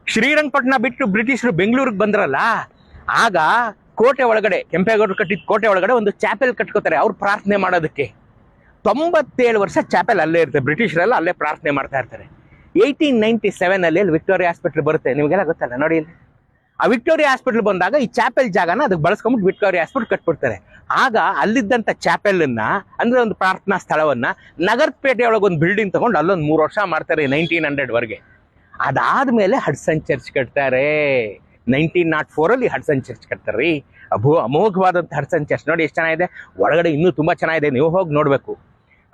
ಶ್ರೀರಂಗಪಟ್ಟಣ ಬಿಟ್ಟು ಬ್ರಿಟಿಷರು ಬೆಂಗಳೂರಿಗೆ ಬಂದ್ರಲ್ಲ, ಆಗ ಕೋಟೆ ಒಳಗಡೆ, ಕೆಂಪೇಗೌಡರು ಕಟ್ಟಿದ ಕೋಟೆ ಒಳಗಡೆ ಒಂದು ಚಾಪೆಲ್ ಕಟ್ಕೋತಾರೆ ಅವ್ರು ಪ್ರಾರ್ಥನೆ ಮಾಡೋದಕ್ಕೆ. 97 ವರ್ಷ ಚಾಪೆಲ್ ಅಲ್ಲೇ ಇರುತ್ತೆ. ಬ್ರಿಟಿಷರೆಲ್ಲ ಅಲ್ಲೇ ಪ್ರಾರ್ಥನೆ ಮಾಡ್ತಾ ಇರ್ತಾರೆ. 1897 ಅಲ್ಲಿ ವಿಕ್ಟೋರಿಯಾ ಹಾಸ್ಪಿಟಲ್ ಬರುತ್ತೆ, ನಿಮಗೆಲ್ಲ ಗೊತ್ತಲ್ಲ ನೋಡಿ. ಆ ವಿಕ್ಟೋರಿಯಾ ಹಾಸ್ಪಿಟಲ್ ಬಂದಾಗ ಈ ಚಾಪೆಲ್ ಜಾಗನ ಅದಕ್ಕೆ ಬಳಸ್ಕೊಂಡ್ಬಿಟ್ಟು ವಿಕ್ಟೋರಿಯಾ ಹಾಸ್ಪಿಟಲ್ ಕಟ್ಬಿಡ್ತಾರೆ. ಆಗ ಅಲ್ಲಿದ್ದಂಥ ಚಾಪೆಲ್ ಅಂದ್ರೆ ಒಂದು ಪ್ರಾರ್ಥನಾ ಸ್ಥಳವನ್ನ ನಗರಪೇಟೆ ಒಳಗೆ ಒಂದು ಬಿಲ್ಡಿಂಗ್ ತಗೊಂಡು ಅಲ್ಲೊಂದು 3 ವರ್ಷ ಮಾಡ್ತಾರೆ, 1900 ವರೆಗೆ. ಅದಾದ್ಮೇಲೆ ಹಡ್ಸನ್ ಚರ್ಚ್ ಕಟ್ತಾರೆ. 1904 ಅಲ್ಲಿ ಹಡ್ಸನ್ ಚರ್ಚ್ ಕಟ್ತಾರೆ. ಅಮೋಘವಾದಂಥ ಹಡ್ಸನ್ ಚರ್ಚ್ ನೋಡಿ ಎಷ್ಟು ಚೆನ್ನಾಗಿದೆ, ಒಳಗಡೆ ಇನ್ನೂ ತುಂಬಾ ಚೆನ್ನಾಗಿದೆ, ನೀವು ಹೋಗಿ ನೋಡ್ಬೇಕು.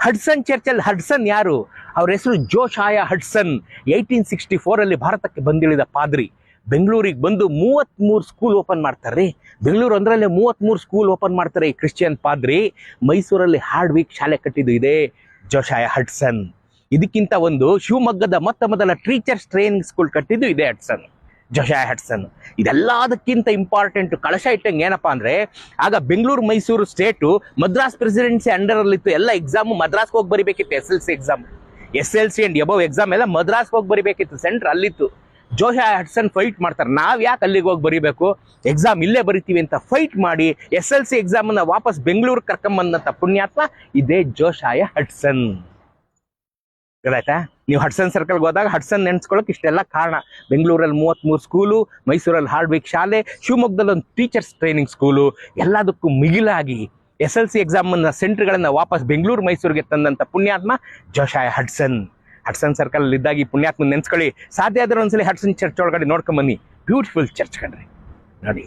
ಹಡ್ಸನ್ ಚರ್ಚಲ್ಲಿ ಹಡ್ಸನ್ ಯಾರು? ಅವ್ರ ಹೆಸರು ಜೋಶಾಯ ಹಡ್ಸನ್. 1864 ಅಲ್ಲಿ ಭಾರತಕ್ಕೆ ಬಂದಿಳಿದ ಪಾದ್ರಿ. ಬೆಂಗಳೂರಿಗೆ ಬಂದು 33 ಸ್ಕೂಲ್ ಓಪನ್ ಮಾಡ್ತಾರೆ. ಬೆಂಗಳೂರು ಅಂದ್ರಲ್ಲೇ 33 ಸ್ಕೂಲ್ ಓಪನ್ ಮಾಡ್ತಾರೆ ಈ ಕ್ರಿಶ್ಚಿಯನ್ ಪಾದ್ರಿ. ಮೈಸೂರಲ್ಲಿ ಹಾರ್ಡ್ವಿಕ್ ಶಾಲೆ ಕಟ್ಟಿದ್ದು ಇದೆ ಜೋಶಾಯ ಹಡ್ಸನ್. ಇದಕ್ಕಿಂತ ಒಂದು ಶಿವಮೊಗ್ಗದ ಮೊದಲ ಟೀಚರ್ಸ್ ಟ್ರೈನಿಂಗ್ ಸ್ಕೂಲ್ ಕಟ್ಟಿದ್ದು ಇದೆ ಹಡ್ಸನ್, ಜೋಶಾಯ ಹಡ್ಸನ್. ಇದೆಲ್ಲದಕ್ಕಿಂತ ಇಂಪಾರ್ಟೆಂಟ್ ಕಳಶ ಇಟ್ಟಂಗೆ ಏನಪ್ಪಾ ಅಂದ್ರೆ, ಆಗ Bengaluru Mysuru state Madras presidency under ಅಲ್ಲಿತ್ತು. ಎಲ್ಲ ಎಕ್ಸಾಮ್ ಮದ್ರಾಸ್ಗೆ ಹೋಗಿ ಬರಿಬೇಕಿತ್ತು. SLC exam, SLC and above exam ಎಲ್ಲ ಮದ್ರಾಸ್ಗೆ ಹೋಗಿ ಬರಿಬೇಕಿತ್ತು. ಸೆಂಟ್ರ್ ಅಲ್ಲಿತ್ತು. ಜೋಶಾಯ ಹಡ್ಸನ್ ಫೈಟ್ ಮಾಡ್ತಾರೆ, ನಾವ್ ಯಾಕೆ ಅಲ್ಲಿಗೆ ಹೋಗಿ ಬರಿಬೇಕು, ಎಕ್ಸಾಮ್ ಇಲ್ಲೇ ಬರಿತೀವಿ ಅಂತ ಫೈಟ್ ಮಾಡಿ SLC ಎಕ್ಸಾಮ್ ಅನ್ನ ವಾಪಸ್ ಬೆಂಗಳೂರು ಕರ್ಕೊಂಬಂದಂತ ಪುಣ್ಯಾತ್ಮ ಇದೇ ಜೋಶಾಯ ಹಡ್ಸನ್. ಗೊತ್ತಾಯ್ತಾ? ನೀವು ಹಡ್ಸನ್ ಸರ್ಕಲ್ಗೆ ಹೋದಾಗ ಹಡ್ಸನ್ ನೆನ್ಸ್ಕೊಳ್ಳೋಕೆ ಇಷ್ಟೆಲ್ಲ ಕಾರಣ. ಬೆಂಗಳೂರಲ್ಲಿ 33 ಸ್ಕೂಲು, ಮೈಸೂರಲ್ಲಿ ಹಾರ್ಡ್ವಿಕ್ ಶಾಲೆ, ಶಿವಮೊಗ್ಗದಲ್ಲಿ ಒಂದು ಟೀಚರ್ಸ್ ಟ್ರೈನಿಂಗ್ ಸ್ಕೂಲು, ಎಲ್ಲದಕ್ಕೂ ಮಿಗಿಲಾಗಿ SLC ಎಕ್ಸಾಮ್ ಸೆಂಟರ್ಗಳನ್ನ ವಾಪಸ್ ಬೆಂಗಳೂರು ಮೈಸೂರಿಗೆ ತಂದಂತ ಪುಣ್ಯಾತ್ಮ ಜೋಶಾಯ ಹಡ್ಸನ್. ಹಡ್ಸನ್ ಸರ್ಕಲ್ ಇದ್ದಾಗ ಈ ಪುಣ್ಯಾತ್ಮ ನೆನ್ಸ್ಕೊಳ್ಳಿ. ಸಾಧ್ಯ ಆದ್ರೆ ಒಂದ್ಸಲಿ ಹಡ್ಸನ್ ಚರ್ಚ್ ಒಳಗಡೆ ನೋಡ್ಕೊಂಬನ್ನಿ, ಬ್ಯೂಟಿಫುಲ್ ಚರ್ಚ್ ಕಣ್ರಿ ನೋಡಿ.